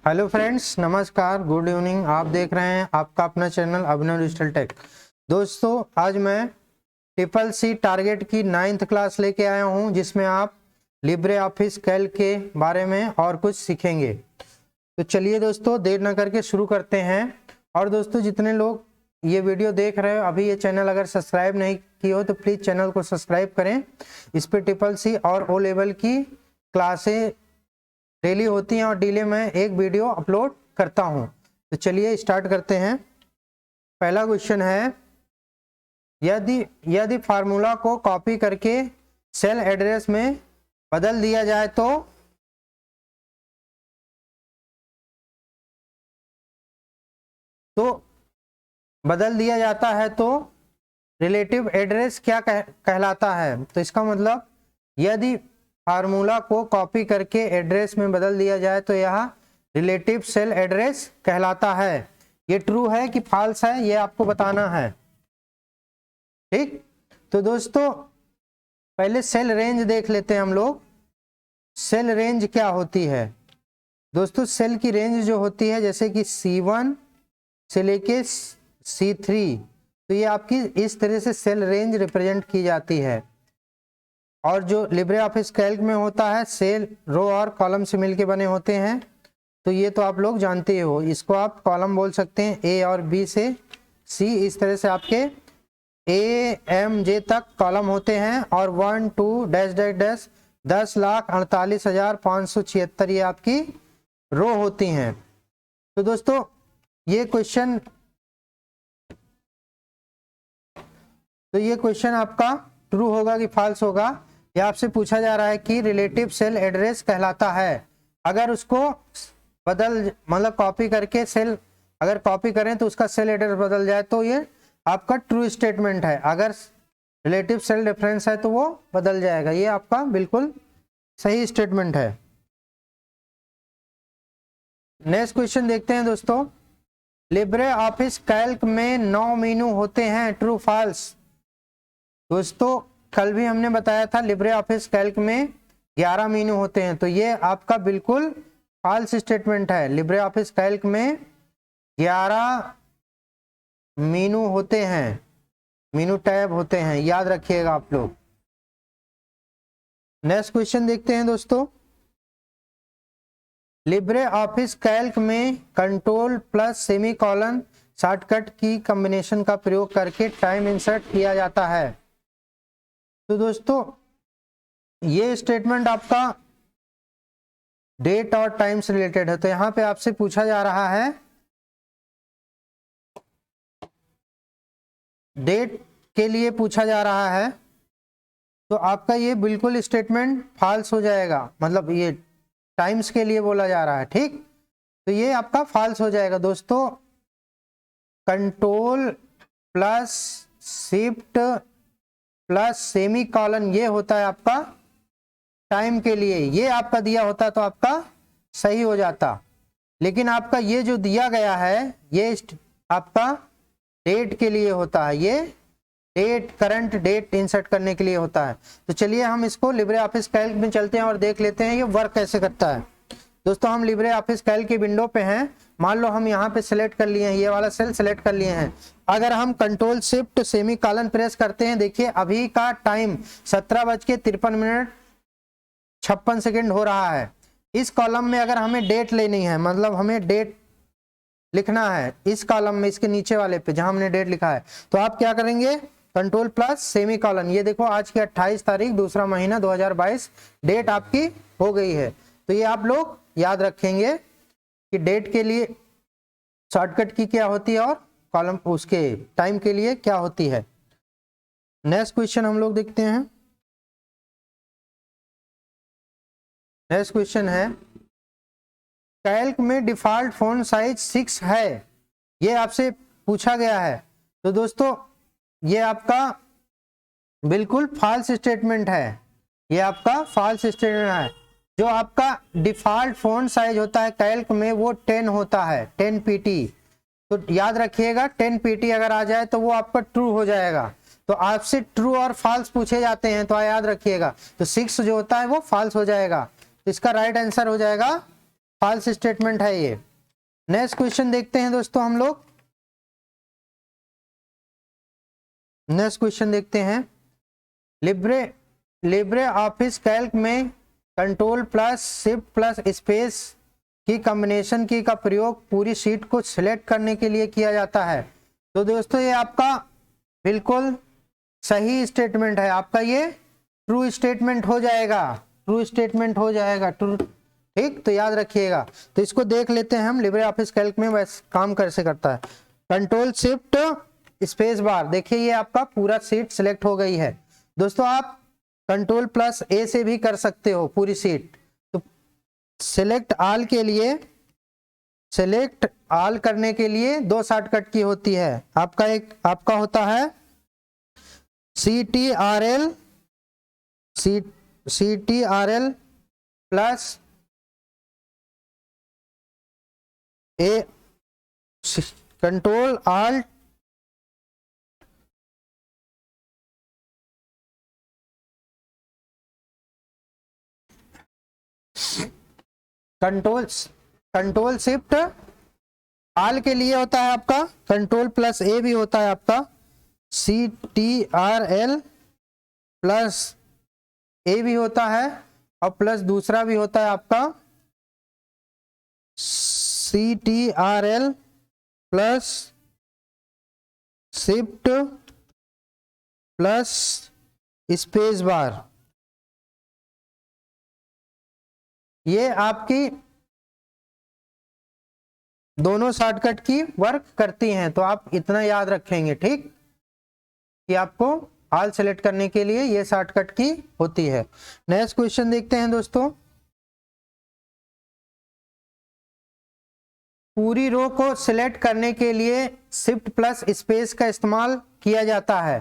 Hello friends, नमस्कार, good evening. आप देख रहे हैं आपका अपना चैनल अभिनव डिजिटल टेक। दोस्तों, आज मैं ट्रिपल सी टारगेट की 9th क्लास लेके आया हूं, जिसमें आप लिब्रे ऑफिस कैल्क के बारे में और कुछ सीखेंगे। तो चलिए दोस्तों, देर न करके शुरू करते हैं। और दोस्तों, जितने लोग ये वीडियो देख रहे हो, अभी ये चैनल अगर सब्सक्राइब नहीं किए हो तो प्लीज़ चैनल को सब्सक्राइब करें। इस पर ट्रिपल सी और ओ लेवल की क्लासें डेली होती हैं और डेली मैं एक वीडियो अपलोड करता हूं। तो चलिए स्टार्ट करते हैं। पहला क्वेश्चन है, यदि फार्मूला को कॉपी करके सेल एड्रेस में बदल दिया जाए तो बदल दिया जाता है तो रिलेटिव एड्रेस क्या कहलाता है। तो इसका मतलब, यदि फार्मूला को कॉपी करके एड्रेस में बदल दिया जाए तो यह रिलेटिव सेल एड्रेस कहलाता है। ये ट्रू है कि फॉल्स है, ये आपको बताना है। ठीक, तो दोस्तों पहले सेल रेंज देख लेते हैं हम लोग। सेल रेंज क्या होती है दोस्तों? सेल की रेंज जो होती है, जैसे कि C1 से लेके C3, तो ये आपकी इस तरह से सेल रेंज रिप्रेजेंट की जाती है। और जो लिब्रे ऑफिस कैल्क में होता है, सेल रो और कॉलम से मिलके बने होते हैं। तो ये तो आप लोग जानते हो, इसको आप कॉलम बोल सकते हैं। A और B से C, इस तरह से आपके AMJ तक कॉलम होते हैं। और 1 2 डैश डैश डैश 10,48,576 ये आपकी रो होती हैं। तो दोस्तों ये क्वेश्चन आपका ट्रू होगा कि फॉल्स होगा? ये आपसे पूछा जा रहा है कि रिलेटिव सेल एड्रेस कहलाता है। अगर उसको मतलब कॉपी करके सेल अगर कॉपी करें तो उसका सेल एड्रेस बदल जाए तो ये आपका ट्रू स्टेटमेंट है। अगर रिलेटिव सेल रेफरेंस है तो वो बदल जाएगा। ये आपका बिल्कुल सही स्टेटमेंट है। नेक्स्ट क्वेश्चन देखते हैं दोस्तों। लिब्रे ऑफिस कैल्क में 9 मेनू होते हैं, ट्रू फॉल्स? दोस्तों कल भी हमने बताया था लिब्रे ऑफिस कैल्क में 11 मेनू होते हैं, तो ये आपका बिल्कुल फॉल्स स्टेटमेंट है। लिब्रे ऑफिस कैल्क में 11 मेनू होते हैं, मेनू टैब होते हैं, याद रखिएगा आप लोग। नेक्स्ट क्वेश्चन देखते हैं दोस्तों। लिब्रे ऑफिस कैल्क में कंट्रोल प्लस सेमीकोलन शॉर्टकट की कॉम्बिनेशन का प्रयोग करके टाइम इंसर्ट किया जाता है। तो दोस्तों ये स्टेटमेंट आपका डेट और टाइम से रिलेटेड है। तो यहां पे आपसे पूछा जा रहा है डेट के लिए पूछा जा रहा है, तो आपका ये बिल्कुल स्टेटमेंट फॉल्स हो जाएगा। मतलब ये टाइम्स के लिए बोला जा रहा है, ठीक, तो ये आपका फॉल्स हो जाएगा दोस्तों। Control plus shift plus semicolon ये होता है आपका टाइम के लिए। ये आपका दिया होता तो आपका सही हो जाता, लेकिन आपका ये जो दिया गया है ये आपका डेट के लिए होता है। ये डेट, करंट डेट इंसर्ट करने के लिए होता है। तो चलिए हम इसको लिब्रे ऑफिस कैल्क में चलते हैं और देख लेते हैं ये वर्क कैसे करता है। दोस्तों हम लिब्रे ऑफिस कैल्क की विंडो पे हैं। मान लो हम यहाँ पे सिलेक्ट कर लिए हैं, ये वाला सेल सिलेक्ट कर लिए हैं। अगर हम कंट्रोल शिफ्ट सेमीकोलन प्रेस करते हैं, देखिए अभी का टाइम 17:53 हो रहा है। इस कॉलम में अगर हमें डेट लेनी है, मतलब हमें डेट लिखना है इस कॉलम में, इसके नीचे वाले पे जहां हमने डेट लिखा है, तो आप क्या करेंगे? Control plus semicolon. ये देखो आज की 28 तारीख दूसरा महीना 2022 डेट आपकी हो गई है। तो ये आप लोग याद रखेंगे कि डेट के लिए शॉर्टकट की क्या होती है और कॉलम उसके टाइम के लिए क्या होती है। नेक्स्ट क्वेश्चन हम लोग देखते हैं। नेक्स्ट क्वेश्चन है, कैल्क में डिफॉल्ट फॉन्ट साइज 6 है, ये आपसे पूछा गया है। तो दोस्तों ये आपका बिल्कुल फॉल्स स्टेटमेंट है। ये आपका फॉल्स स्टेटमेंट है। जो आपका डिफॉल्ट फॉन्ट साइज होता है कैल्क में वो 10 होता है, 10 PT। तो याद रखिएगा 10 PT अगर आ जाए तो वो आपका ट्रू हो जाएगा। तो आपसे ट्रू और फॉल्स पूछे जाते हैं तो याद रखिएगा, तो 6 जो होता है वो फॉल्स हो जाएगा। तो इसका राइट आंसर हो जाएगा फॉल्स स्टेटमेंट है ये। नेक्स्ट क्वेश्चन देखते हैं दोस्तों हम लोग। नेक्स्ट क्वेश्चन देखते हैं, लिब्रे ऑफिस कैल्क में control plus shift plus space की कॉम्बिनेशन की का प्रयोग पूरी शीट को सिलेक्ट करने के लिए किया जाता है। तो दोस्तों ये आपका बिल्कुल सही स्टेटमेंट है, आपका ये ट्रू स्टेटमेंट हो जाएगा, ट्रू स्टेटमेंट हो जाएगा, ट्रू। ठीक, तो याद रखिएगा। तो इसको देख लेते हैं हम, लिब्रे ऑफिस कैल्क में वैसे काम कैसे करता है। कंट्रोल शिफ्ट स्पेस बार, देखिए ये आपका पूरा सीट सिलेक्ट हो गई है। दोस्तों आप कंट्रोल प्लस ए से भी कर सकते हो पूरी सीट। तो सिलेक्ट ऑल के लिए, सिलेक्ट ऑल करने के लिए दो शॉर्टकट की होती है। आपका होता है CTRL plus A, control alt control shift all के लिए होता है आपका कंट्रोल प्लस ए भी होता है आपका CTRL प्लस ए भी होता है, और प्लस दूसरा भी होता है आपका CTRL plus shift plus space bar. ये आपकी दोनों शॉर्टकट की वर्क करती हैं, तो आप इतना याद रखेंगे, ठीक, कि आपको ऑल सेलेक्ट करने के लिए ये शॉर्टकट की होती है। नेक्स्ट क्वेश्चन देखते हैं दोस्तों। पूरी रो को सिलेक्ट करने के लिए शिफ्ट प्लस स्पेस का इस्तेमाल किया जाता है।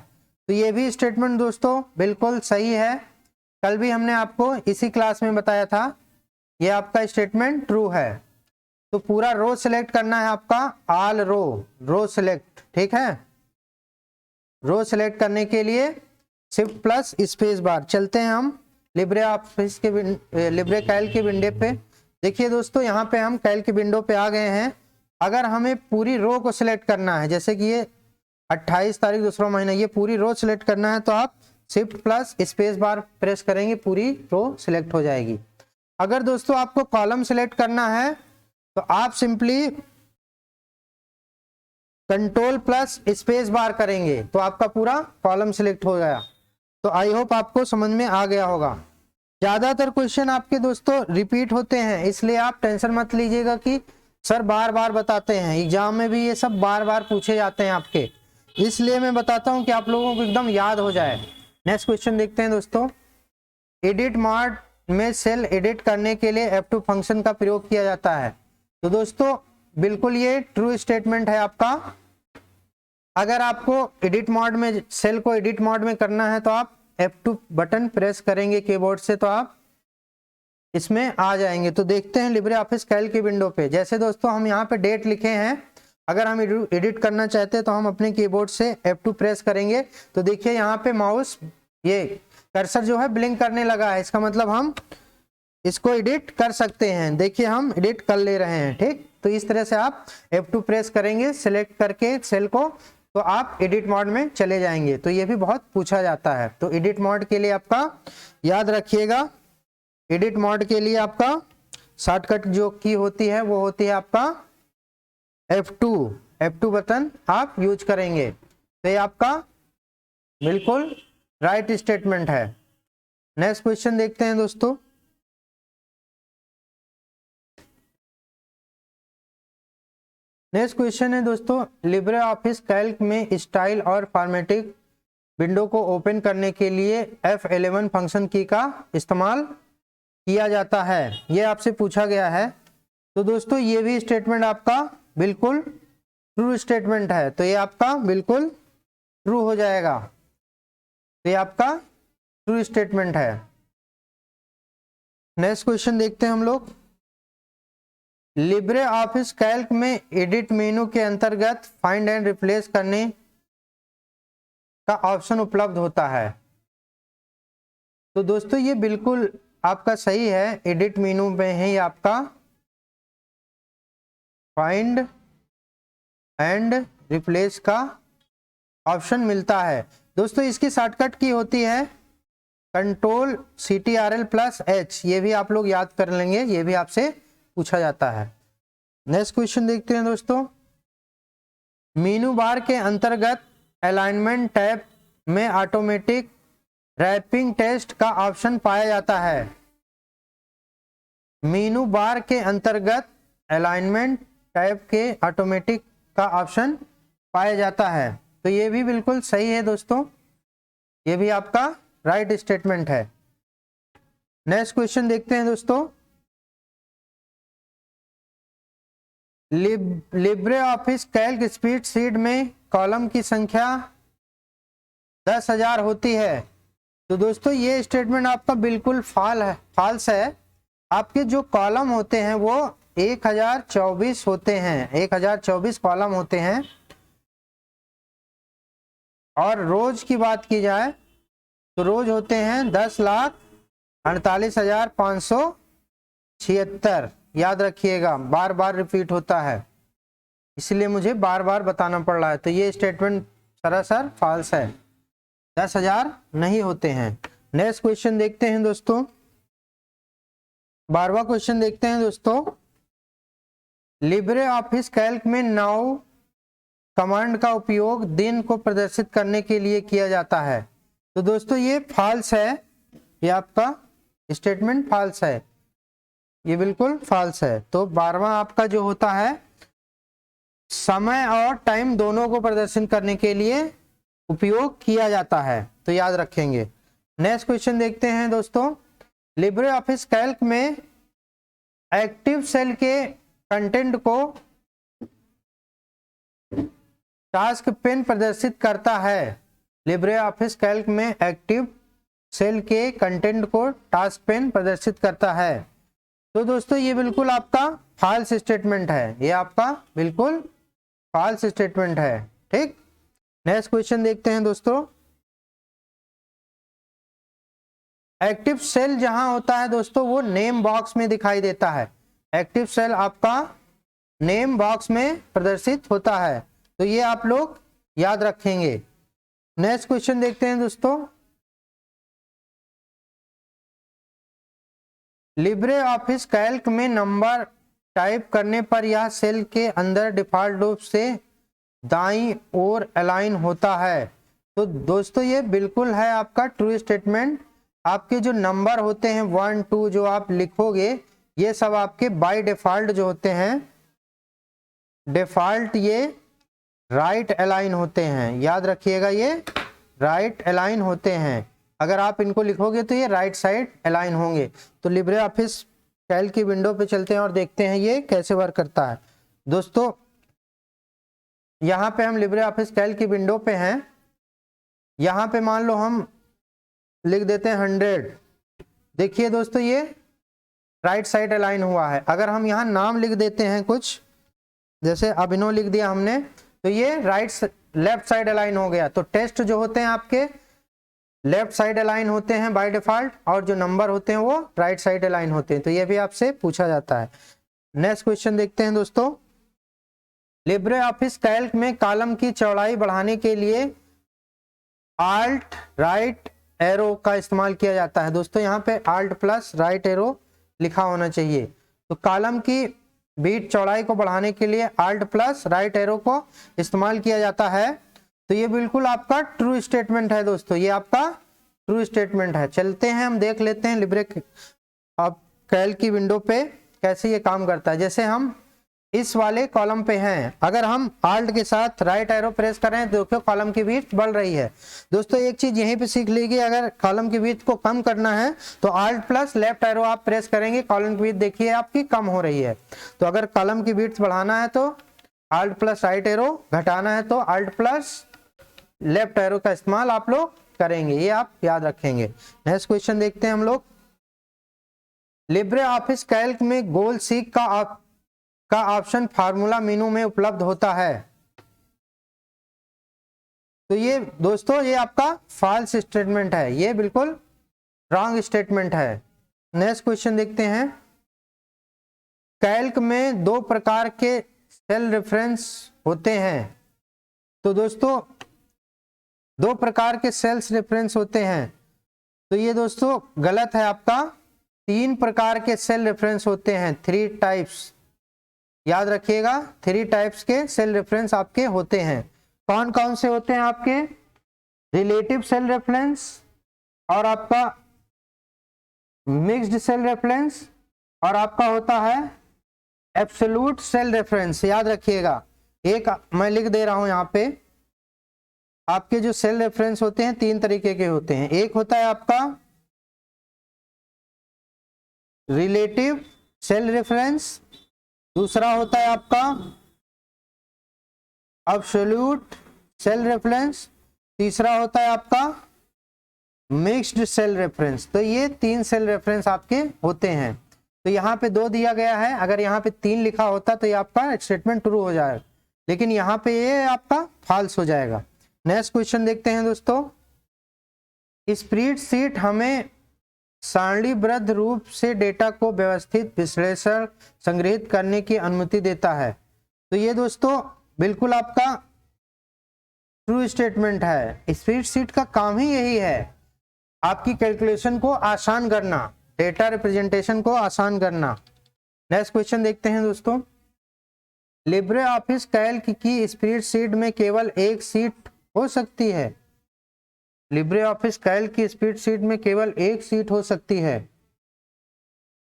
तो ये भी स्टेटमेंट दोस्तों बिल्कुल सही है, कल भी हमने आपको इसी क्लास में बताया था। ये आपका स्टेटमेंट ट्रू है। तो पूरा रो सिलेक्ट करना है आपका, ऑल रो सिलेक्ट, ठीक है। रो सिलेक्ट करने के लिए शिफ्ट प्लस स्पेस बार। चलते हैं हम लिब्रे ऑफिस के लिब्रे कैल्क के विंडो पे। देखिए दोस्तों यहाँ पे हम कैल्क की विंडो पे आ गए हैं। अगर हमें पूरी रो को सिलेक्ट करना है, जैसे कि ये 28 तारीख दूसरा महीना, ये पूरी रो सिलेक्ट करना है, तो आप shift plus space bar press करेंगे, पूरी रो सिलेक्ट हो जाएगी। अगर दोस्तों आपको कॉलम सिलेक्ट करना है तो आप simply control plus space bar करेंगे, तो आपका पूरा कॉलम सिलेक्ट हो गया। तो आई होप आपको समझ में आ गया होगा। ज्यादातर क्वेश्चन आपके दोस्तों रिपीट होते हैं, इसलिए आप टेंशन मत लीजिएगा कि सर बार बार बताते हैं। एग्जाम में भी ये सब बार बार पूछे जाते हैं आपके, इसलिए मैं बताता हूं कि आप लोगों को एकदम याद हो जाए। नेक्स्ट क्वेश्चन देखते हैं दोस्तों। एडिट मोड में सेल एडिट करने के लिए F2 फंक्शन का प्रयोग किया जाता है। तो दोस्तों बिल्कुल ये ट्रू स्टेटमेंट है आपका। अगर आपको एडिट मोड में, सेल को एडिट मोड में करना है, तो आप F2 बटन प्रेस करेंगे कीबोर्ड से, तो आप इसमें आ जाएंगे। तो देखते हैं लिब्रे ऑफिस कैल्क की विंडो पे। जैसे दोस्तों हम यहाँ पे डेट लिखे हैं, अगर हम एडिट करना चाहते हैं तो हम अपने कीबोर्ड से F2 प्रेस करेंगे। तो देखिए यहाँ पे माउस, ये कर्सर जो है ब्लिंक करने लगा है, इसका मतलब हम इसको एडिट कर सकते हैं। देखिए हम एडिट कर ले रहे हैं, ठीक। तो इस तरह से आप F2 प्रेस करेंगे सिलेक्ट करके सेल को, तो आप एडिट मोड में चले जाएंगे। तो ये भी बहुत पूछा जाता है। तो एडिट मोड के लिए आपका याद रखिएगा, एडिट मोड के लिए आपका शॉर्टकट जो की होती है वो होती है आपका F2 बटन आप यूज करेंगे। तो ये आपका बिल्कुल राइट स्टेटमेंट है। नेक्स्ट क्वेश्चन देखते हैं दोस्तों। नेक्स्ट क्वेश्चन है दोस्तों, लिब्रे ऑफिस कैल्क में स्टाइल और फॉर्मेटिंग विंडो को ओपन करने के लिए F11 फंक्शन की का इस्तेमाल किया जाता है, ये आपसे पूछा गया है। तो दोस्तों ये भी स्टेटमेंट आपका बिल्कुल ट्रू स्टेटमेंट है। तो ये आपका बिल्कुल ट्रू हो जाएगा। तो ये आपका ट्रू स्टेटमेंट है। नेक्स्ट क्वेश्चन देखते हैं हम लोग। लिब्रे ऑफिस कैल्क में एडिट मेनू के अंतर्गत फाइंड एंड रिप्लेस करने का ऑप्शन उपलब्ध होता है। तो दोस्तों ये बिल्कुल आपका सही है, एडिट मेनू में है ये आपका फाइंड एंड रिप्लेस का ऑप्शन मिलता है। दोस्तों इसकी शॉर्टकट की होती है कंट्रोल CTRL+H, ये भी आप लोग याद कर लेंगे, ये भी आपसे पूछा जाता है। नेक्स्ट क्वेश्चन देखते हैं दोस्तों। मीनू बार के अंतर्गत अलाइनमेंट टैब में ऑटोमेटिक रैपिंग टेस्ट का ऑप्शन पाया जाता है। मीनू बार के अंतर्गत अलाइनमेंट टैब के ऑटोमेटिक का ऑप्शन पाया जाता है, तो ये भी बिल्कुल सही है दोस्तों, ये भी आपका राइट स्टेटमेंट है। नेक्स्ट क्वेश्चन देखते हैं दोस्तों। Libre office Calc spread sheet में कॉलम की संख्या 10,000 होती है, तो दोस्तों ये स्टेटमेंट आपका बिल्कुल फॉल्स है। आपके जो कॉलम होते हैं वो 1024 होते हैं, 1024 कॉलम होते हैं। और रोज की बात की जाए तो रोज होते हैं 10,48,576। याद रखिएगा, बार बार रिपीट होता है, इसलिए मुझे बार बार बताना पड़ रहा है। तो ये स्टेटमेंट सरासर फॉल्स है, 10,000 नहीं होते हैं। नेक्स्ट क्वेश्चन देखते हैं दोस्तों। 12वां क्वेश्चन देखते हैं दोस्तों। लिब्रे ऑफिस कैल्क में नाउ कमांड का उपयोग दिन को प्रदर्शित करने के लिए किया जाता है, तो दोस्तों ये फॉल्स है, ये आपका स्टेटमेंट फॉल्स है, ये बिल्कुल फॉल्स है। तो 12वां आपका जो होता है समय और टाइम दोनों को प्रदर्शन करने के लिए उपयोग किया जाता है, तो याद रखेंगे। नेक्स्ट क्वेश्चन देखते हैं दोस्तों। लिब्रे ऑफिस कैल्क में एक्टिव सेल के कंटेंट को टास्क पेन प्रदर्शित करता है। लिब्रे ऑफिस कैल्क में एक्टिव सेल के कंटेंट को टास्क पेन प्रदर्शित करता है, तो दोस्तों ये बिल्कुल आपका फॉल्स स्टेटमेंट है, ये आपका बिल्कुल फॉल्स स्टेटमेंट है। ठीक, नेक्स्ट क्वेश्चन देखते हैं दोस्तों। एक्टिव सेल जहां होता है दोस्तों वो नेम बॉक्स में दिखाई देता है, एक्टिव सेल आपका नेम बॉक्स में प्रदर्शित होता है, तो ये आप लोग याद रखेंगे। नेक्स्ट क्वेश्चन देखते हैं दोस्तों। लिब्रे ऑफिस कैल्क में नंबर टाइप करने पर यह सेल के अंदर डिफॉल्ट रूप से दाईं ओर अलाइन होता है, तो दोस्तों ये बिल्कुल है आपका ट्रू स्टेटमेंट। आपके जो नंबर होते हैं 1 2 जो आप लिखोगे ये सब आपके बाय डिफॉल्ट जो होते हैं, डिफॉल्ट ये राइट अलाइन होते हैं, याद रखिएगा ये राइट अलाइन होते हैं। अगर आप इनको लिखोगे तो ये राइट साइड अलाइन होंगे। तो लिब्रे ऑफिस कैल्क की विंडो पे चलते हैं और देखते हैं ये कैसे वर्क करता है। दोस्तों यहाँ पे हम लिब्रे ऑफिस कैल्क की विंडो पे हैं, यहाँ पे मान लो हम लिख देते हैं 100। देखिए दोस्तों ये राइट साइड अलाइन हुआ है। अगर हम यहाँ नाम लिख देते हैं कुछ, जैसे अभिनव लिख दिया हमने, तो ये लेफ्ट साइड अलाइन हो गया। तो टेस्ट जो होते हैं आपके लेफ्ट साइड अलाइन होते हैं बाय डिफॉल्ट, और जो नंबर होते हैं वो राइट साइड अलाइन होते हैं, तो ये भी आपसे पूछा जाता है। नेक्स्ट क्वेश्चन देखते हैं दोस्तों। लिब्रे ऑफिस कैल्क में कॉलम की चौड़ाई बढ़ाने के लिए आल्ट राइट एरो का इस्तेमाल किया जाता है। दोस्तों यहाँ पे आल्ट प्लस राइट एरो लिखा होना चाहिए। तो कॉलम की बीट चौड़ाई को बढ़ाने के लिए आल्ट प्लस राइट एरो को इस्तेमाल किया जाता है, तो ये बिल्कुल आपका ट्रू स्टेटमेंट है दोस्तों, ये आपका ट्रू स्टेटमेंट है। चलते हैं हम देख लेते हैं लिब्रे कैल्क की विंडो पे कैसे ये काम करता है। जैसे हम इस वाले कॉलम पे हैं, अगर हम आल्ट के साथ राइट एरो प्रेस करें तो देखो कॉलम की विड्थ बढ़ रही है। दोस्तों एक चीज यहीं पे सीख लीजिए, अगर कॉलम की विड्थ को कम करना है तो आल्ट प्लस लेफ्ट एरो आप प्रेस करेंगे, कॉलम की विड्थ देखिए आपकी कम हो रही है। तो अगर कॉलम की विड्थ बढ़ाना है तो आल्ट प्लस राइट एरो, घटाना है तो आल्ट प्लस लेफ्ट एरो का इस्तेमाल आप लोग करेंगे, ये आप याद रखेंगे। नेक्स्ट क्वेश्चन देखते हैं हम लोग। लिब्रे ऑफिस कैल्क में गोल सीक का ऑप्शन फार्मूला मेनू में उपलब्ध होता है, तो ये दोस्तों ये आपका फॉल्स स्टेटमेंट है, ये बिल्कुल रॉन्ग स्टेटमेंट है। नेक्स्ट क्वेश्चन देखते हैं। कैल्क में 2 प्रकार के सेल रेफरेंस होते हैं। तो दोस्तों 2 प्रकार के सेल्स रेफरेंस होते हैं। तो ये दोस्तों गलत है आपका, 3 प्रकार के सेल रेफरेंस होते हैं, 3 टाइप्स। याद रखिएगा 3 टाइप्स के सेल रेफरेंस आपके होते हैं। कौन कौन से होते हैं आपके? रिलेटिव सेल रेफरेंस और आपका मिक्स्ड सेल रेफरेंस और आपका होता है एब्सोल्यूट सेल रेफरेंस। याद रखिएगा, एक मैं लिख दे रहा हूं यहां पे, आपके जो सेल रेफरेंस होते हैं 3 तरीके के होते हैं। एक होता है आपका रिलेटिव सेल रेफरेंस, दूसरा होता है आपका एब्सोल्यूट सेल रेफरेंस, तीसरा होता है आपका मिक्स्ड सेल रेफरेंस। तो ये 3 सेल रेफरेंस आपके होते हैं। तो यहाँ पे 2 दिया गया है, अगर यहाँ पे 3 लिखा होता तो ये आपका स्टेटमेंट ट्रू हो जाएगा, लेकिन यहाँ पे ये आपका फॉल्स हो जाएगा। नेक्स्ट क्वेश्चन देखते हैं दोस्तों। स्प्रेडशीट हमें सारणीबद्ध रूप से डेटा को व्यवस्थित विश्लेषण संग्रहित करने की अनुमति देता है। तो ये दोस्तों बिल्कुल आपका ट्रू स्टेटमेंट है। स्प्रेडशीट का काम ही यही है, आपकी कैलकुलेशन को आसान करना, डेटा रिप्रेजेंटेशन को आसान करना। नेक्स्ट क्वेश्चन देखते हैं दोस्तों। लिब्रे ऑफिस कैल्क की स्प्रेडशीट में केवल एक सीट हो सकती है। लिब्रे ऑफिस कैल्क की स्प्रेडशीट में केवल एक सीट हो सकती है।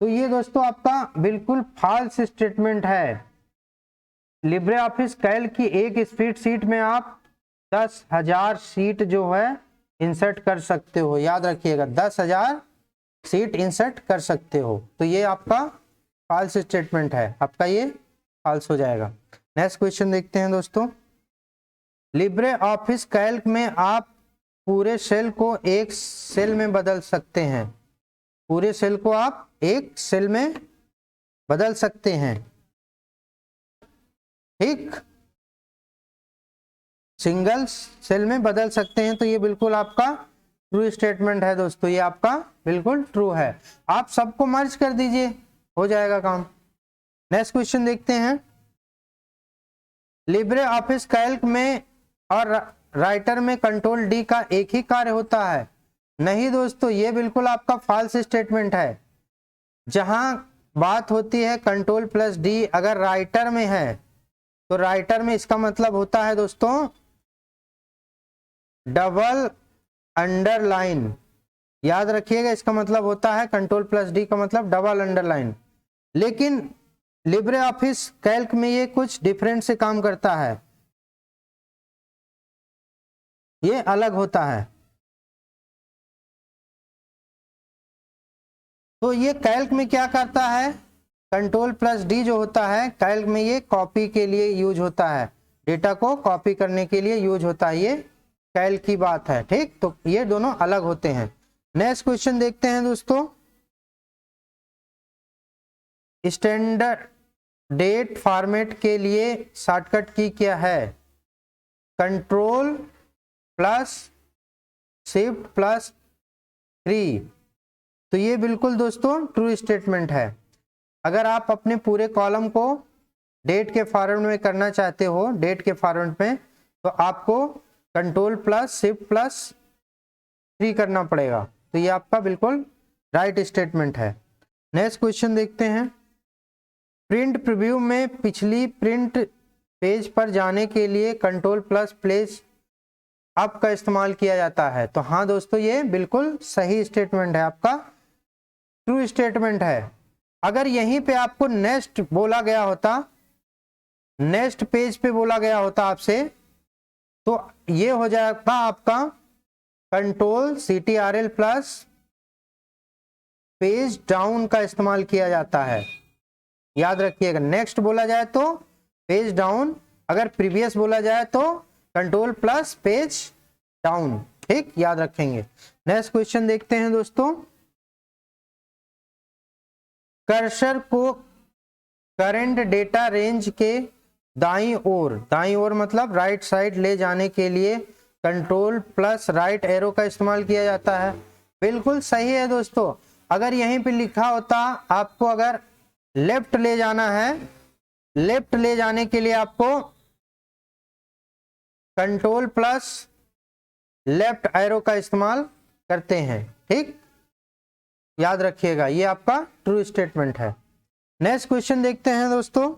तो ये दोस्तों आपका बिल्कुल फॉल्स स्टेटमेंट है। लिब्रे ऑफिस कैल्क की एक स्प्रेडशीट में आप 10,000 सीट जो है इंसर्ट कर सकते हो। याद रखिएगा 10,000 सीट इंसर्ट कर सकते हो। तो ये आपका फॉल्स स्टेटमेंट है, आपका ये फॉल्स हो जाएगा। नेक्स्ट क्वेश्चन देखते हैं दोस्तों। लिब्रे ऑफिस कैल्क में आप पूरे सेल को एक सेल में बदल सकते हैं। पूरे सेल को आप एक सेल में बदल सकते हैं, ठीक, सिंगल सेल में बदल सकते हैं। तो ये बिल्कुल आपका ट्रू स्टेटमेंट है दोस्तों, ये आपका बिल्कुल ट्रू है। आप सबको मर्ज कर दीजिए, हो जाएगा काम। नेक्स्ट क्वेश्चन देखते हैं। लिब्रे ऑफिस कैल्क में और राइटर में कंट्रोल डी का एक ही कार्य होता है। नहीं दोस्तों, ये बिल्कुल आपका फॉल्स स्टेटमेंट है। जहां बात होती है कंट्रोल प्लस डी अगर राइटर में है, तो राइटर में इसका मतलब होता है दोस्तों डबल अंडरलाइन। याद रखिएगा, इसका मतलब होता है कंट्रोल प्लस डी का मतलब डबल अंडरलाइन। लेकिन लिब्रे ऑफिस कैल्क में ये कुछ डिफरेंट से काम करता है, ये अलग होता है। तो ये कैल्क में क्या करता है, कंट्रोल प्लस डी जो होता है कैल्क में ये कॉपी के लिए यूज होता है, डेटा को कॉपी करने के लिए यूज होता है। ये कैल्क की बात है, ठीक। तो ये दोनों अलग होते हैं। नेक्स्ट क्वेश्चन देखते हैं दोस्तों। स्टैंडर्ड डेट फॉर्मेट के लिए शॉर्टकट की क्या है? Control plus shift plus 3। तो ये बिल्कुल दोस्तों ट्रू स्टेटमेंट है। अगर आप अपने पूरे कॉलम को डेट के फॉर्मेट में करना चाहते हो, डेट के फॉर्मेट में, तो आपको कंट्रोल प्लस शिफ्ट प्लस 3 करना पड़ेगा। तो ये आपका बिल्कुल राइट स्टेटमेंट है। नेक्स्ट क्वेश्चन देखते हैं। प्रिंट प्रीव्यू में पिछली प्रिंट पेज पर जाने के लिए कंट्रोल प्लस पेज अप का इस्तेमाल किया जाता है। तो हाँ दोस्तों, ये बिल्कुल सही स्टेटमेंट है, आपका ट्रू स्टेटमेंट है। अगर यहीं पे आपको नेक्स्ट बोला गया होता, नेक्स्ट पेज पे बोला गया होता आपसे, तो ये हो जाएगा आपका control CTRL plus page down का इस्तेमाल किया जाता है। याद रखिएगा, नेक्स्ट बोला जाए तो पेज डाउन, अगर प्रीवियस बोला जाए तो कंट्रोल प्लस पेज डाउन, ठीक, याद रखेंगे। नेक्स्ट क्वेश्चन देखते हैं दोस्तों। कर्सर को करंट डेटा रेंज के दाईं ओर मतलब राइट साइड ले जाने के लिए कंट्रोल प्लस राइट एरो का इस्तेमाल किया जाता है। बिल्कुल सही है दोस्तों। अगर यहीं पे लिखा होता आपको अगर लेफ्ट ले जाना है, लेफ्ट ले जाने के लिए आपको कंट्रोल प्लस लेफ्ट एरो का इस्तेमाल करते हैं। ठीक, याद रखिएगा, ये आपका ट्रू स्टेटमेंट है। नेक्स्ट क्वेश्चन देखते हैं दोस्तों।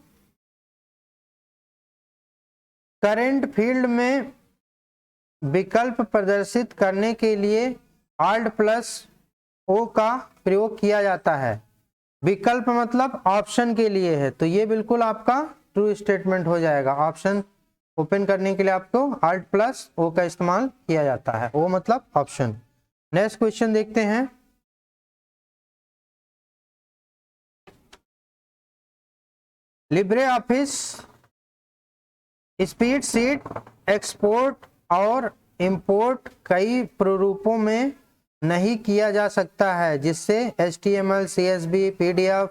करंट फील्ड में विकल्प प्रदर्शित करने के लिए Alt प्लस O का प्रयोग किया जाता है। विकल्प मतलब ऑप्शन के लिए है, तो ये बिल्कुल आपका ट्रू स्टेटमेंट हो जाएगा। ऑप्शन ओपन करने के लिए आपको Alt प्लस O का इस्तेमाल किया जाता है। O मतलब ऑप्शन। नेक्स्ट क्वेश्चन देखते हैं। Libre office spread sheet export और इंपोर्ट कई प्रारूपों में नहीं किया जा सकता है, जिससे HTML, CSV, PDF,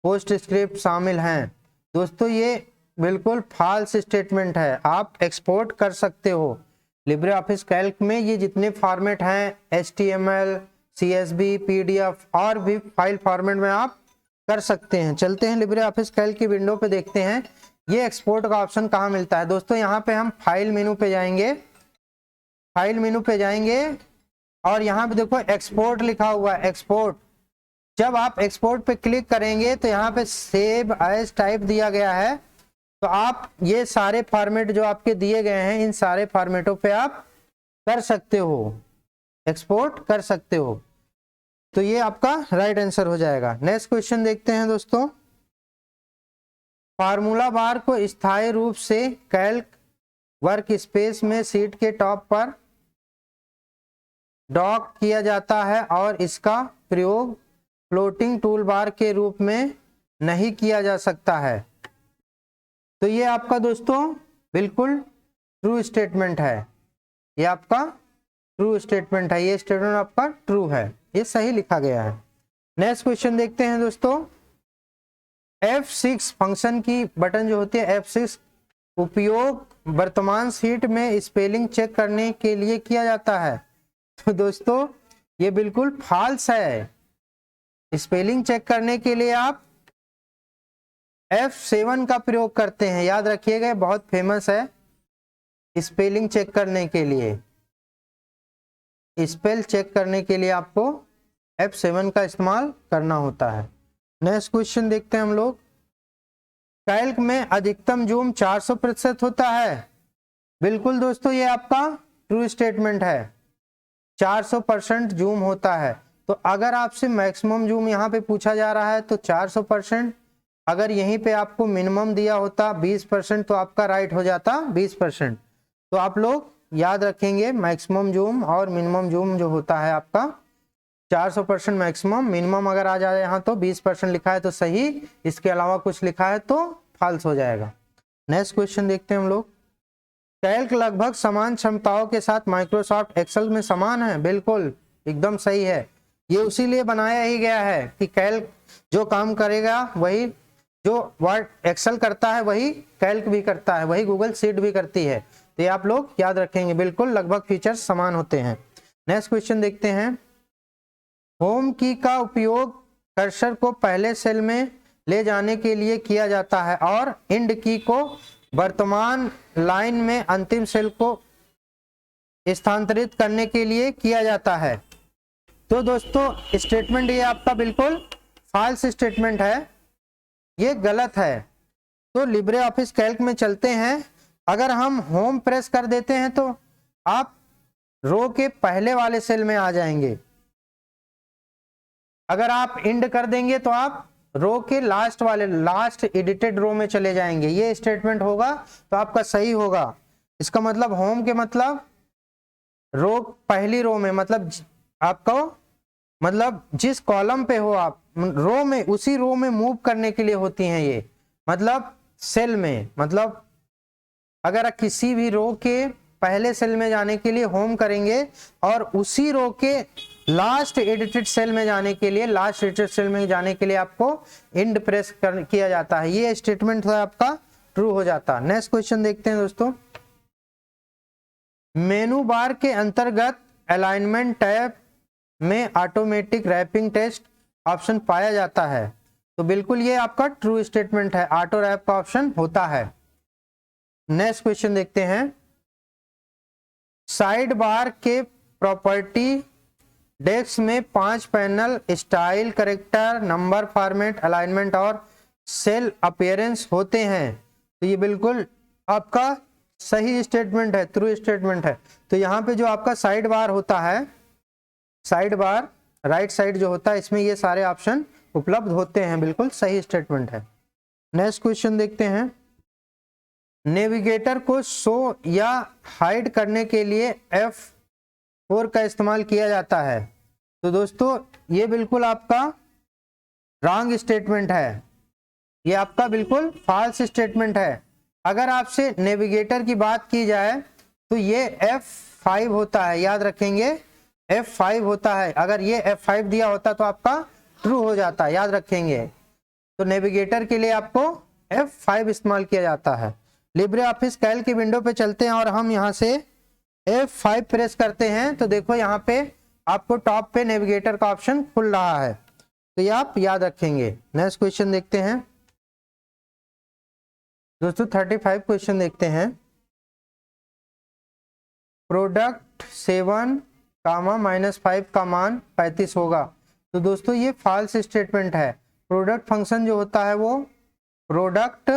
पोस्टस्क्रिप्ट शामिल हैं। दोस्तों ये बिल्कुल फॉल्स स्टेटमेंट है। आप एक्सपोर्ट कर सकते हो लिब्रे ऑफिस कैल्क में, ये जितने फॉर्मेट हैं HTML, CSV, PDF और भी फाइल फॉर्मेट में आप कर सकते हैं। चलते हैं लिब्रे ऑफिस कैल्क की विंडो पे, देखते हैं ये एक्सपोर्ट का ऑप्शन कहाँ मिलता है। दोस्तों यहाँ पे हम फाइल मेनू पे जाएंगे, फाइल मेनू पे जाएंगे और यहाँ पे देखो एक्सपोर्ट लिखा हुआ है, एक्सपोर्ट। जब आप एक्सपोर्ट पे क्लिक करेंगे तो यहाँ पे सेव एज टाइप दिया गया है, तो आप ये सारे फॉर्मेट जो आपके दिए गए हैं इन सारे फॉर्मेटों पे आप कर सकते हो, एक्सपोर्ट कर सकते हो। तो ये आपका राइट आंसर हो जाएगा। नेक्स्ट क्वेश्चन देखते हैं दोस्तों। फार्मूला बार को स्थायी रूप से कैल्क वर्क स्पेस में शीट के टॉप पर डॉक किया जाता है और इसका प्रयोग फ्लोटिंग टूल बार के रूप में नहीं किया जा सकता है। तो ये आपका दोस्तों बिल्कुल ट्रू स्टेटमेंट है, ये आपका ट्रू स्टेटमेंट है, ये स्टेटमेंट आपका ट्रू है, ये सही लिखा गया है। नेक्स्ट क्वेश्चन देखते हैं दोस्तों। F6 फंक्शन की बटन जो होती है F6 उपयोग वर्तमान शीट में स्पेलिंग चेक करने के लिए किया जाता है। तो दोस्तों ये बिल्कुल फॉल्स है। स्पेलिंग चेक करने के लिए आप F7 का प्रयोग करते हैं, याद रखिएगा, बहुत फेमस है। स्पेलिंग चेक करने के लिए, स्पेल चेक करने के लिए आपको F7 का इस्तेमाल करना होता है। नेक्स्ट क्वेश्चन देखते हैं हम लोग। कैल्क में अधिकतम जूम 400% होता है। बिल्कुल दोस्तों ये आपका ट्रू स्टेटमेंट है, 400% जूम होता है। तो अगर आपसे मैक्सिमम जूम यहाँ पे पूछा जा रहा है तो 400%, अगर यहीं पे आपको मिनिमम दिया होता 20% तो आपका राइट हो जाता 20%। तो आप लोग याद रखेंगे मैक्सिमम जूम और मिनिमम जूम जो होता है आपका 400% मैक्सिमम, मिनिमम अगर आ जाए यहाँ तो 20% लिखा है तो सही, इसके अलावा कुछ लिखा है तो फॉल्स हो जाएगा। नेक्स्ट क्वेश्चन देखते हैं हम लोग। कैल्क लगभग समान क्षमताओं के साथ माइक्रोसॉफ्ट एक्सेल में समान है। बिल्कुल एकदम सही है, ये उसी लिए बनाया ही गया है कि कैल्क जो काम करेगा वही जो वर्ड एक्सेल करता है वही कैल्क भी करता है, वही गूगल शीट भी करती है। तो ये आप लोग याद रखेंगे, बिल्कुल लगभग फीचर्स समान होते हैं। नेक्स्ट क्वेश्चन देखते हैं। होम की का उपयोग कर्सर को पहले सेल में ले जाने के लिए किया जाता है और इंड की को वर्तमान लाइन में अंतिम सेल को स्थानांतरित करने के लिए किया जाता है। तो दोस्तों स्टेटमेंट ये आपका बिल्कुल फॉल्स स्टेटमेंट है, ये गलत है। तो लिब्रे ऑफिस कैल्क में चलते हैं। अगर हम होम प्रेस कर देते हैं तो आप रो के पहले वाले सेल में आ जाएंगे, अगर आप इंड कर देंगे तो आप रो के लास्ट वाले लास्ट एडिटेड रो में चले जाएंगे। ये स्टेटमेंट होगा तो आपका सही होगा। इसका मतलब होम के मतलब रो पहली रो में, मतलब आपको मतलब जिस कॉलम पे हो आप रो में, उसी रो में मूव करने के लिए होती हैं ये, मतलब सेल में, मतलब अगर किसी भी रो के पहले सेल में जाने के लिए होम करेंगे और उसी रो के लास्ट एडिटेड सेल में जाने के लिए, लास्ट एडिटेड सेल में जाने के लिए आपको इंड प्रेस किया जाता है। ये स्टेटमेंट है आपका ट्रू हो जाता है। नेक्स्ट क्वेश्चन देखते हैं दोस्तों। मेनू बार के अंतर्गत अलाइनमेंट टैब में ऑटोमेटिक रैपिंग टेस्ट ऑप्शन पाया जाता है। तो बिल्कुल ये आपका ट्रू स्टेटमेंट है, ऑटो रैप का ऑप्शन होता है। नेक्स्ट क्वेश्चन देखते हैं। साइड बार के प्रॉपर्टी डेस्क में 5 panel style, character, number, format, alignment और सेल अपीयरेंस होते हैं। तो ये बिल्कुल आपका सही स्टेटमेंट है, ट्रू स्टेटमेंट है। तो यहाँ पे जो आपका साइड बार होता है, साइड बार राइट साइड जो होता है, इसमें ये सारे ऑप्शन उपलब्ध होते हैं, बिल्कुल सही स्टेटमेंट है। नेक्स्ट क्वेश्चन देखते हैं। नेविगेटर को शो या हाइड करने के लिए F4 का इस्तेमाल किया जाता है। तो दोस्तों ये बिल्कुल आपका रॉन्ग स्टेटमेंट है, ये आपका बिल्कुल फॉल्स स्टेटमेंट है। अगर आपसे नेविगेटर की बात की जाए तो ये F5 होता है, याद रखेंगे F5 होता है। अगर ये F5 दिया होता तो आपका ट्रू हो जाता है, याद रखेंगे। तो नेविगेटर के लिए आपको F5 इस्तेमाल किया जाता है। लिब्रे ऑफिस कैल्क की विंडो पे चलते हैं और हम यहाँ से F5 प्रेस करते हैं तो देखो यहाँ पे आपको टॉप पे नेविगेटर का ऑप्शन खुल रहा है, तो ये आप याद रखेंगे। नेक्स्ट क्वेश्चन देखते हैं दोस्तों। 35 क्वेश्चन देखते हैं। प्रोडक्ट 7 -5 का मान 35 होगा। तो दोस्तों ये फॉल्स स्टेटमेंट है। प्रोडक्ट फंक्शन जो होता है वो प्रोडक्ट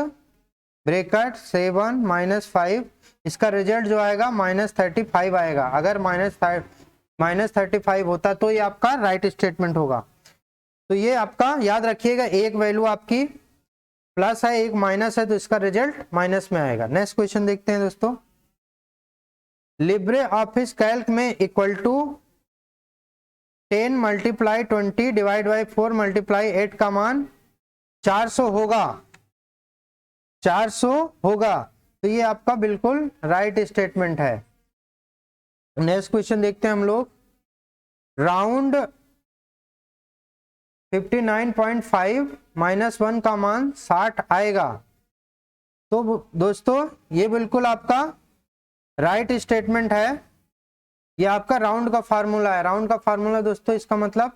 ब्रैकेट 7 -5, इसका रिजल्ट जो आएगा -35 आएगा। अगर -35 होता तो ये आपका राइट स्टेटमेंट होगा। तो ये आपका याद रखिएगा, एक वैल्यू आपकी प्लस है, एक माइनस है, तो इसका रिजल्ट माइनस में आएगा। नेक्स्ट क्वेश्चन देखते हैं दोस्तों। लिब्रे ऑफिस कैल्क में इक्वल टू 10 × 20 डिवाइड बाई 4 × 8 का मान 400 होगा, 400 होगा। तो ये आपका बिल्कुल राइट स्टेटमेंट है। नेक्स्ट क्वेश्चन देखते हैं हम लोग। राउंड 59.5 -1 का मान 60 आएगा। तो दोस्तों ये बिल्कुल आपका राइट स्टेटमेंट है। ये आपका राउंड का फार्मूला है। राउंड का फार्मूला दोस्तों इसका मतलब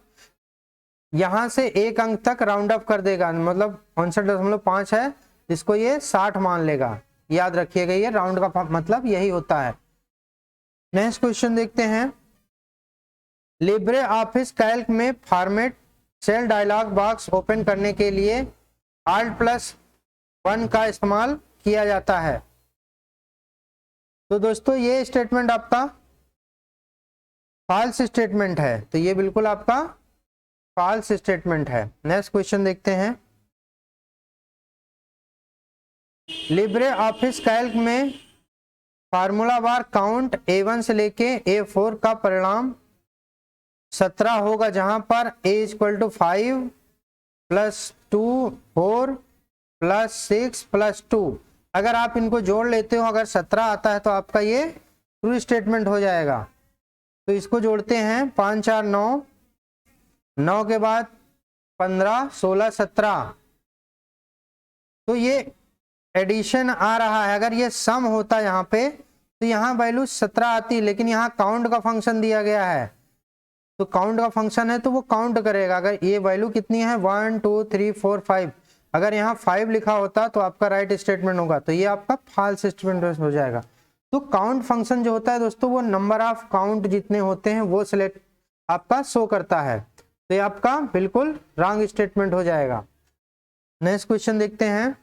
यहां से एक अंक तक राउंड अप कर देगा, मतलब 59.5 है, इसको ये 60 मान लेगा। याद रखिएगा, ये राउंड का मतलब यही होता है। नेक्स्ट क्वेश्चन देखते हैं। लिब्रे ऑफिस कैल्क में format cell dialog box open करने के लिए Alt+1 का इस्तेमाल किया जाता है। तो दोस्तों ये स्टेटमेंट आपका फॉल्स स्टेटमेंट है, तो ये बिल्कुल आपका फॉल्स स्टेटमेंट है। नेक्स्ट क्वेश्चन देखते हैं। लिब्रे ऑफिस कैल्क में फार्मूला बार काउंट A1 से लेके A4 का परिणाम 17 होगा, जहां पर A = 5 + 2 4 + 6 + 2। अगर आप इनको जोड़ लेते हो, अगर 17 आता है तो आपका ये ट्रू स्टेटमेंट हो जाएगा। तो इसको जोड़ते हैं, 5 4 9, 9 के बाद 15 16 17, तो ये एडिशन आ रहा है। अगर ये सम होता यहाँ पे तो यहाँ वैल्यू 17 आती, लेकिन यहाँ काउंट का फंक्शन दिया गया है, तो काउंट का फंक्शन है तो वो काउंट करेगा। अगर ये वैल्यू कितनी है 1 2 3 4 5, अगर यहाँ 5 लिखा होता तो आपका राइट स्टेटमेंट होगा, तो ये आपका फॉल्स स्टेटमेंट हो जाएगा। तो काउंट फंक्शन जो होता है दोस्तों वो नंबर ऑफ काउंट जितने होते हैं वो सिलेक्ट आपका शो करता है, तो ये आपका बिल्कुल रॉन्ग स्टेटमेंट हो जाएगा। नेक्स्ट क्वेश्चन देखते हैं।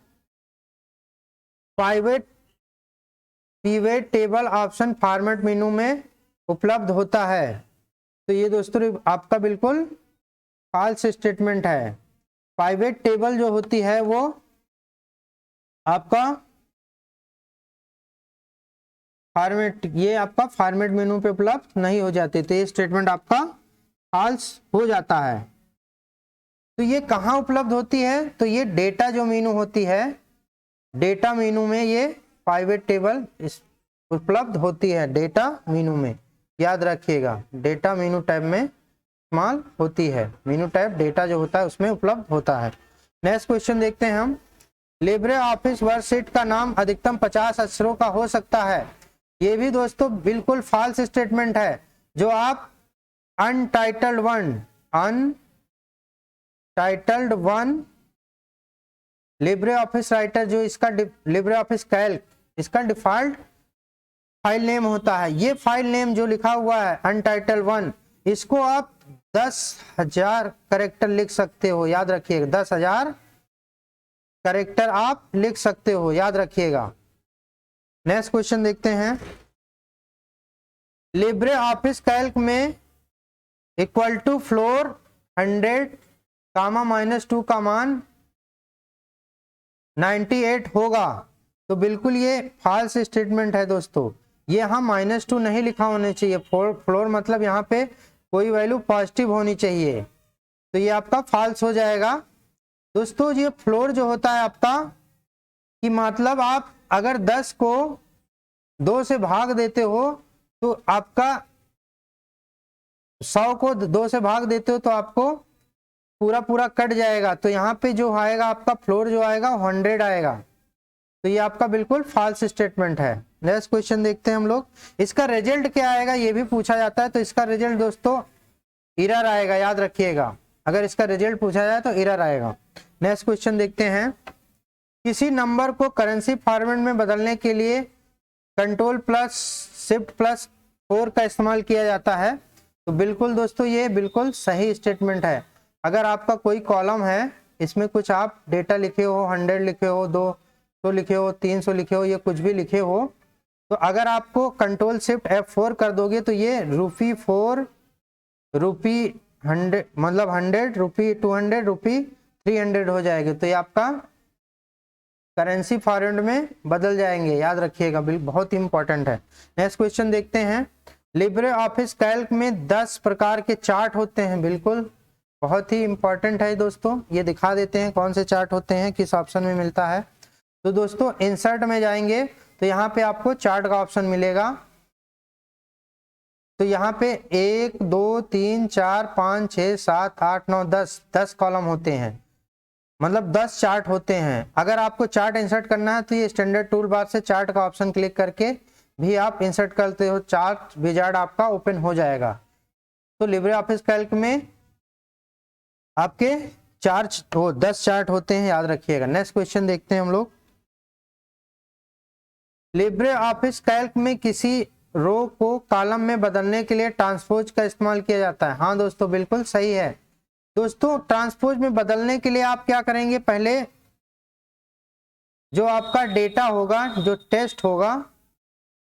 पिवट टेबल ऑप्शन फॉर्मेट मेनू में उपलब्ध होता है। तो ये दोस्तों आपका बिल्कुल फॉल्स स्टेटमेंट है। पिवट टेबल जो होती है वो आपका फॉर्मेट, ये आपका फॉर्मेट मेनू पे उपलब्ध नहीं हो जाते, तो ये स्टेटमेंट आपका फॉल्स हो जाता है। तो ये कहाँ उपलब्ध होती है, तो ये डेटा जो मेनू होती है, डेटा मेनू में ये पिवट टेबल उपलब्ध होती है। डेटा मेनू में याद रखिएगा, डेटा मेनू टैब में इस्तेमाल होती है। मेनू टैब डेटा जो होता है उसमें उपलब्ध होता है। नेक्स्ट क्वेश्चन देखते हैं हम। लिब्रे ऑफिस वर्कशीट का नाम अधिकतम 50 अक्षरों का हो सकता है। ये भी दोस्तों बिल्कुल फॉल्स स्टेटमेंट है। जो आप untitled one Libre office writer जो इसका लिब्रे ऑफिस कैल्क इसका डिफॉल्ट फाइल नेम होता है। ये फाइल नेम जो लिखा हुआ है अनटाइटल 1, इसको आप 10,000 कैरेक्टर लिख सकते हो, याद रखिएगा 10,000 कैरेक्टर आप लिख सकते हो, याद रखिएगा। नेक्स्ट क्वेश्चन देखते हैं। लिब्रे ऑफिस कैल्क में इक्वल टू फ्लोर 100 कामा -2 का मान 98 होगा, तो बिल्कुल ये फॉल्स स्टेटमेंट है दोस्तों। ये हम -2 नहीं लिखा होने चाहिए, फ्लोर मतलब यहाँ पे कोई वैल्यू पॉजिटिव होनी चाहिए, तो ये आपका फॉल्स हो जाएगा। दोस्तों ये फ्लोर जो होता है आपका कि मतलब आप अगर 10 को 2 से भाग देते हो तो आपका 100 को 2 से भाग देते हो तो आपको पूरा कट जाएगा, तो यहाँ पे जो आएगा आपका फ्लोर जो आएगा 100 आएगा, तो ये आपका बिल्कुल फॉल्स स्टेटमेंट है। नेक्स्ट क्वेश्चन देखते हैं हम लोग। इसका रिजल्ट क्या आएगा ये भी पूछा जाता है, तो इसका रिजल्ट दोस्तों एरर आएगा, याद रखिएगा। अगर इसका रिजल्ट पूछा जाए तो एरर आएगा। नेक्स्ट क्वेश्चन देखते हैं। किसी नंबर को करेंसी फॉर्मेट में बदलने के लिए Ctrl+Shift+4 का इस्तेमाल किया जाता है, तो बिल्कुल दोस्तों ये बिल्कुल सही स्टेटमेंट है। अगर आपका कोई कॉलम है, इसमें कुछ आप डेटा लिखे हो, 100 लिखे हो, 200 लिखे हो, 300 लिखे हो, ये कुछ भी लिखे हो, तो अगर आपको Ctrl+Shift+F4 कर दोगे तो ये ₹4 ₹100 मतलब 100 ₹200 ₹300 हो जाएगा, तो ये आपका करेंसी फॉर्मेट में बदल जाएंगे, याद रखिएगा, बहुत इंपॉर्टेंट है। नेक्स्ट क्वेश्चन देखते हैं। लिब्रे ऑफिस कैल्क में 10 प्रकार के चार्ट होते हैं, बिल्कुल बहुत ही इंपॉर्टेंट है दोस्तों। ये दिखा देते हैं कौन से चार्ट होते हैं, किस ऑप्शन में मिलता है। तो दोस्तों इंसर्ट में जाएंगे तो यहाँ पे आपको चार्ट का ऑप्शन मिलेगा, तो यहाँ पे 1 2 3 4 5 6 7 8 9 10 कॉलम होते हैं, मतलब 10 चार्ट होते हैं। अगर आपको चार्ट इंसर्ट करना है तो ये स्टैंडर्ड टूल बार से चार्ट का ऑप्शन क्लिक करके भी आप इंसर्ट करते हो, चार्ट विजार्ड आपका ओपन हो जाएगा। तो लिब्रे ऑफिस कैल्क में आपके 10 चार्ट होते हैं, याद रखिएगा। नेक्स्ट क्वेश्चन देखते हैं हम लोग। लिब्रे ऑफिस कैल्क में किसी रो को कॉलम में बदलने के लिए ट्रांसपोज का इस्तेमाल किया जाता है। हाँ दोस्तों बिल्कुल सही है। दोस्तों ट्रांसपोज में बदलने के लिए आप क्या करेंगे, पहले जो आपका डेटा होगा, जो टेस्ट होगा,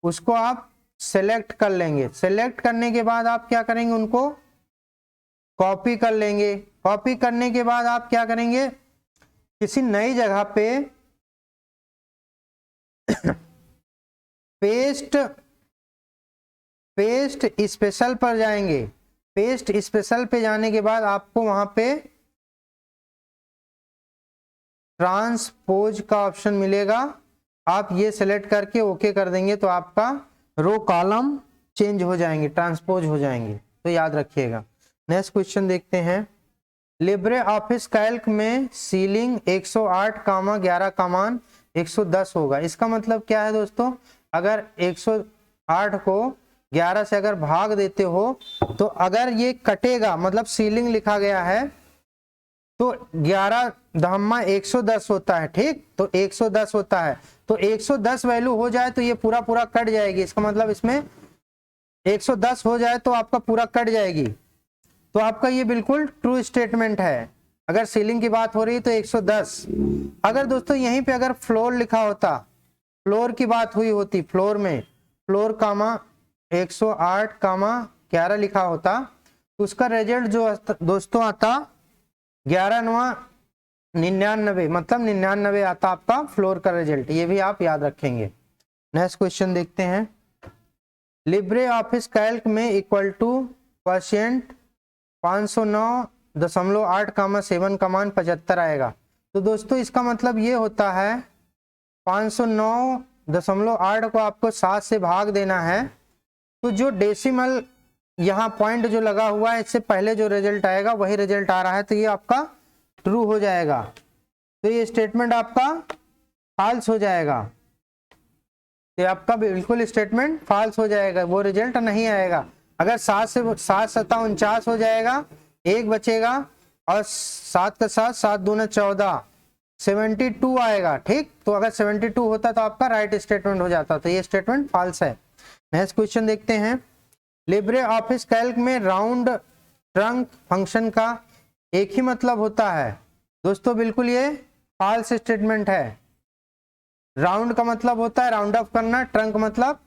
उसको आप सेलेक्ट कर लेंगे। सेलेक्ट करने के बाद आप क्या करेंगे, उनको कॉपी कर लेंगे। कॉपी करने के बाद आप क्या करेंगे, किसी नई जगह पे पेस्ट स्पेशल पर जाएंगे। पेस्ट स्पेशल पे जाने के बाद आपको वहां पे ट्रांसपोज का ऑप्शन मिलेगा, आप ये सेलेक्ट करके ओके कर देंगे तो आपका रो कॉलम चेंज हो जाएंगे, ट्रांसपोज हो जाएंगे, तो याद रखिएगा। नेक्स्ट क्वेश्चन देखते हैं। लिब्रे ऑफिस कैल्क में सीलिंग 108, 11 का मान 110 होगा। इसका मतलब क्या है दोस्तों, अगर 108 को 11 से अगर भाग देते हो तो अगर ये कटेगा, मतलब सीलिंग लिखा गया है तो 11 दहम्मा 110 होता है, ठीक, तो 110 होता है, तो 110 वैल्यू हो जाए तो ये पूरा कट जाएगी। इसका मतलब इसमें 110 हो जाए तो आपका पूरा कट जाएगी, तो आपका ये बिल्कुल ट्रू स्टेटमेंट है। अगर सीलिंग की बात हो रही है तो 110। अगर दोस्तों यहीं पे अगर फ्लोर लिखा होता, फ्लोर की बात हुई होती, फ्लोर में फ्लोर 108, 11 लिखा होता, तो उसका रिजल्ट जो दोस्तों आता 11×9 मतलब 99 आता आपका फ्लोर का रिजल्ट, ये भी आप याद रखेंगे। नेक्स्ट क्वेश्चन देखते हैं। लिब्रे ऑफिस कैल्क में इक्वल टू % 509.8, 7 का मान 75 आएगा। तो दोस्तों इसका मतलब ये होता है 509.8 को आपको 7 से भाग देना है, तो जो डेसिमल यहाँ पॉइंट जो लगा हुआ है इससे पहले जो रिजल्ट आएगा वही रिजल्ट आ रहा है, तो ये आपका ट्रू हो जाएगा, तो ये स्टेटमेंट आपका फॉल्स हो जाएगा। ये आपका बिल्कुल स्टेटमेंट फॉल्स हो जाएगा, वो रिजल्ट नहीं आएगा। अगर 7 से 7 7 49 हो जाएगा, 1 बचेगा और 7 का 7 7 दूना 14, 72 आएगा। ठीक, तो अगर 72 होता तो आपका राइट स्टेटमेंट हो जाता, तो ये स्टेटमेंट फॉल्स है। नेक्स्ट क्वेश्चन देखते हैं। लिब्रे ऑफिस कैल्क में राउंड ट्रंक फंक्शन का एक ही मतलब होता है। दोस्तों बिल्कुल ये फॉल्स स्टेटमेंट है। राउंड का मतलब होता है राउंड ऑफ करना, ट्रंक मतलब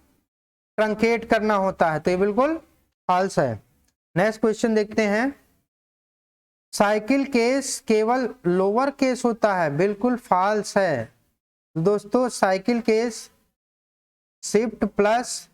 ट्रंकेट करना होता है, तो ये बिल्कुल फॉल्स है। नेक्स्ट क्वेश्चन देखते हैं। साइकिल केस केवल लोअर केस होता है, बिल्कुल फॉल्स है। दोस्तों cycle case shift plus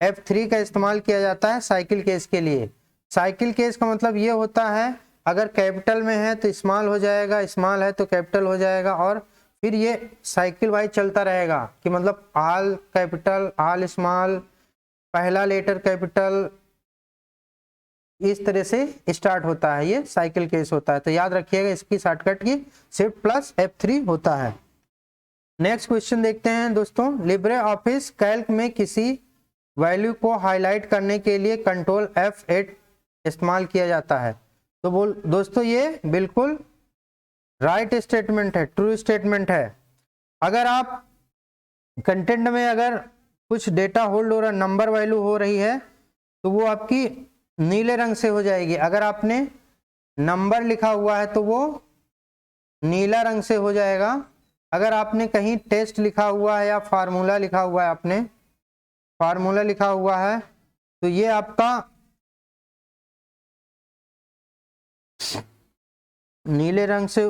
F3 का इस्तेमाल किया जाता है साइकिल केस के लिए। साइकिल केस का मतलब ये होता है अगर कैपिटल में है तो स्मॉल हो जाएगा, स्मॉल है तो कैपिटल हो जाएगा, और फिर ये साइकिल वाइज चलता रहेगा कि मतलब ऑल कैपिटल ऑल स्मॉल, पहला लेटर कैपिटल, इस तरह से स्टार्ट होता है, ये साइकिल केस होता है। तो याद रखिएगा इसकी शॉर्टकट की शिफ्ट प्लस F3 होता है। नेक्स्ट क्वेश्चन देखते हैं दोस्तों। लिब्रे ऑफिस कैल्क में किसी वैल्यू को हाईलाइट करने के लिए कंट्रोल F8 इस्तेमाल किया जाता है। तो बोल दोस्तों ये बिल्कुल राइट स्टेटमेंट है, ट्रू स्टेटमेंट है। अगर आप कंटेंट में अगर कुछ डेटा होल्ड हो रहा, नंबर वैल्यू हो रही है, तो वो आपकी नीले रंग से हो जाएगी। अगर आपने नंबर लिखा हुआ है तो वो नीला रंग से हो जाएगा। अगर आपने कहीं टेस्ट लिखा हुआ है या फार्मूला लिखा हुआ है, आपने फार्मूला लिखा हुआ है, तो ये आपका नीले रंग से,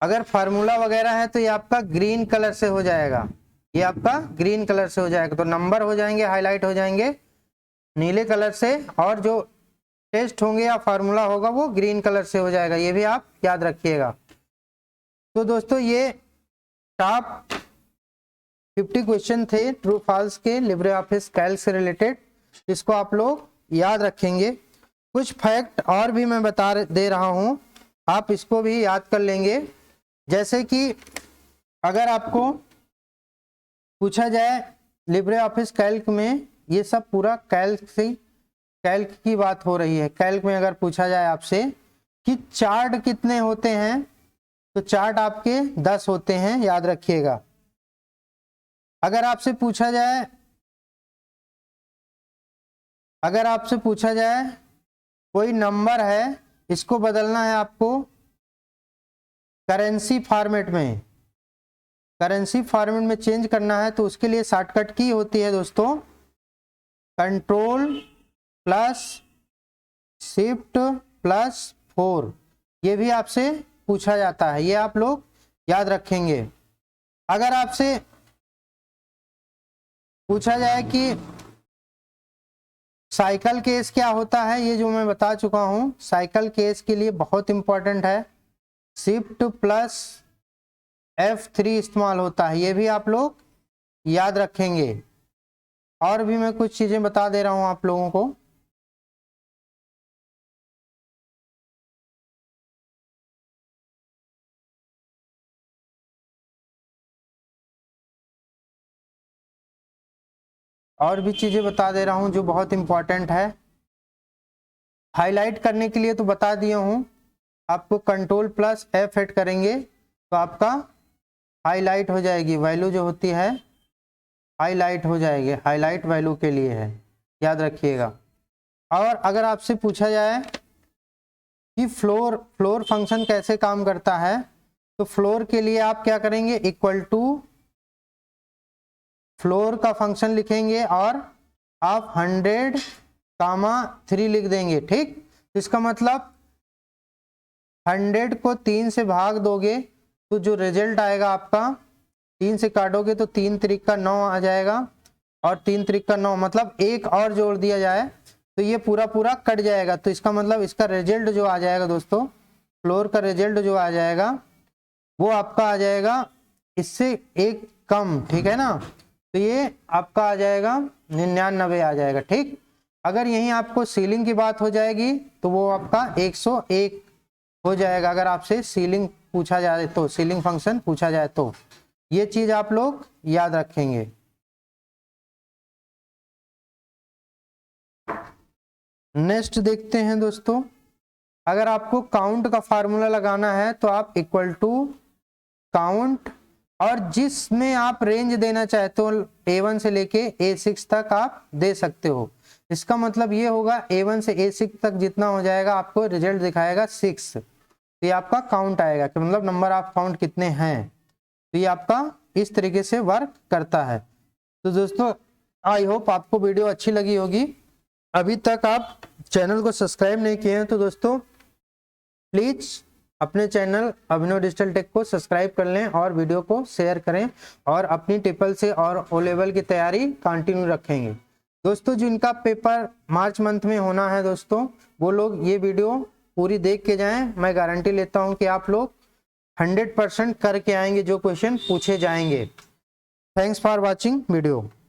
अगर फार्मूला वगैरह है तो ये आपका ग्रीन कलर से हो जाएगा, ये आपका ग्रीन कलर से हो जाएगा। तो नंबर हो जाएंगे, हाईलाइट हो जाएंगे नीले कलर से, और जो टेस्ट होंगे या फार्मूला होगा वो ग्रीन कलर से हो जाएगा, ये भी आप याद रखिएगा। तो दोस्तों ये टॉप 50 क्वेश्चन थे ट्रू फॉल्स के लिब्रे ऑफिस कैल्क से रिलेटेड, इसको आप लोग याद रखेंगे। कुछ फैक्ट और भी मैं बता दे रहा हूं, आप इसको भी याद कर लेंगे। जैसे कि अगर आपको पूछा जाए लिब्रे ऑफिस कैल्क में, ये सब पूरा कैल्क की बात हो रही है। कैल्क में अगर पूछा जाए आपसे कि चार्ट कितने होते हैं, तो चार्ट आपके 10 होते हैं, याद रखिएगा। अगर आपसे पूछा जाए कोई नंबर है, इसको बदलना है आपको करेंसी फॉर्मेट में चेंज करना है, तो उसके लिए शॉर्टकट की होती है दोस्तों कंट्रोल प्लस शिफ्ट प्लस 4। ये भी आपसे पूछा जाता है, ये आप लोग याद रखेंगे। अगर आपसे पूछा जाए कि साइकिल केस क्या होता है, ये जो मैं बता चुका हूं, साइकिल केस के लिए बहुत इंपॉर्टेंट है, शिफ्ट प्लस F3 इस्तेमाल होता है, ये भी आप लोग याद रखेंगे। और भी मैं कुछ चीजें बता दे रहा हूं आप लोगों को। और भी चीजें बता दे रहा हूं जो बहुत इंपॉर्टेंट है। हाईलाइट करने के लिए तो बता दिया हूं, आपको कंट्रोल प्लस F8 करेंगे तो आपका हाईलाइट हो जाएगी, वैल्यू जो होती है हाईलाइट हो जाएगी, हाईलाइट वैल्यू के लिए है, याद रखिएगा। और अगर आपसे पूछा जाए कि फ्लोर फंक्शन कैसे काम करता है, तो फ्लोर के लिए आप क्या करेंगे, इक्वल टू फ्लोर का फंक्शन लिखेंगे और आप 100,3 लिख देंगे। ठीक, तो इसका मतलब 100 को 3 से भाग दोगे तो जो रिजल्ट आएगा आपका, 3 से काटोगे तो 3 त्रिक का 9 आ जाएगा, और 3 त्रिक का 9 मतलब एक और जोड़ दिया जाए तो ये पूरा कट जाएगा। तो इसका मतलब इसका रिजल्ट जो आ जाएगा दोस्तों, फ्लोर का रिजल्ट जो आ जाएगा वो आपका आ जाएगा इससे एक कम, ठीक है ना, तो ये आपका आ जाएगा 99 आ जाएगा। ठीक, अगर यहीं आपको सीलिंग की बात हो जाएगी तो वो आपका 101 हो जाएगा, अगर आपसे सीलिंग पूछा जाए तो, सीलिंग फंक्शन पूछा जाए तो, ये चीज आप लोग याद रखेंगे। नेक्स्ट देखते हैं दोस्तों। अगर आपको काउंट का फार्मूला लगाना है तो आप इक्वल टू काउंट, और जिसमें आप रेंज देना चाहते हो A1 से लेके A6 तक आप दे सकते हो। इसका मतलब ये होगा A1 से A6 तक जितना हो जाएगा आपको रिजल्ट दिखाएगा 6। तो ये आपका काउंट आएगा कि मतलब नंबर ऑफ काउंट कितने हैं। तो ये आपका इस तरीके से वर्क करता है। तो दोस्तों आई होप आपको वीडियो अच्छी लगी होगी। अभी तक आप चैनल को सब्सक्राइब नहीं किए हैं तो दोस्तों प्लीज अपने चैनल अभिनव डिजिटल टेक को सब्सक्राइब कर लें और वीडियो को शेयर करें, और अपनी ट्रिपल से और ओ लेवल की तैयारी कंटिन्यू रखेंगे। दोस्तों जिनका पेपर मार्च मंथ में होना है दोस्तों, वो लोग ये वीडियो पूरी देख के जाएं। मैं गारंटी लेता हूं कि आप लोग 100% करके आएंगे जो क्वेश्चन पूछे जाएंगे। Thanks for watching video.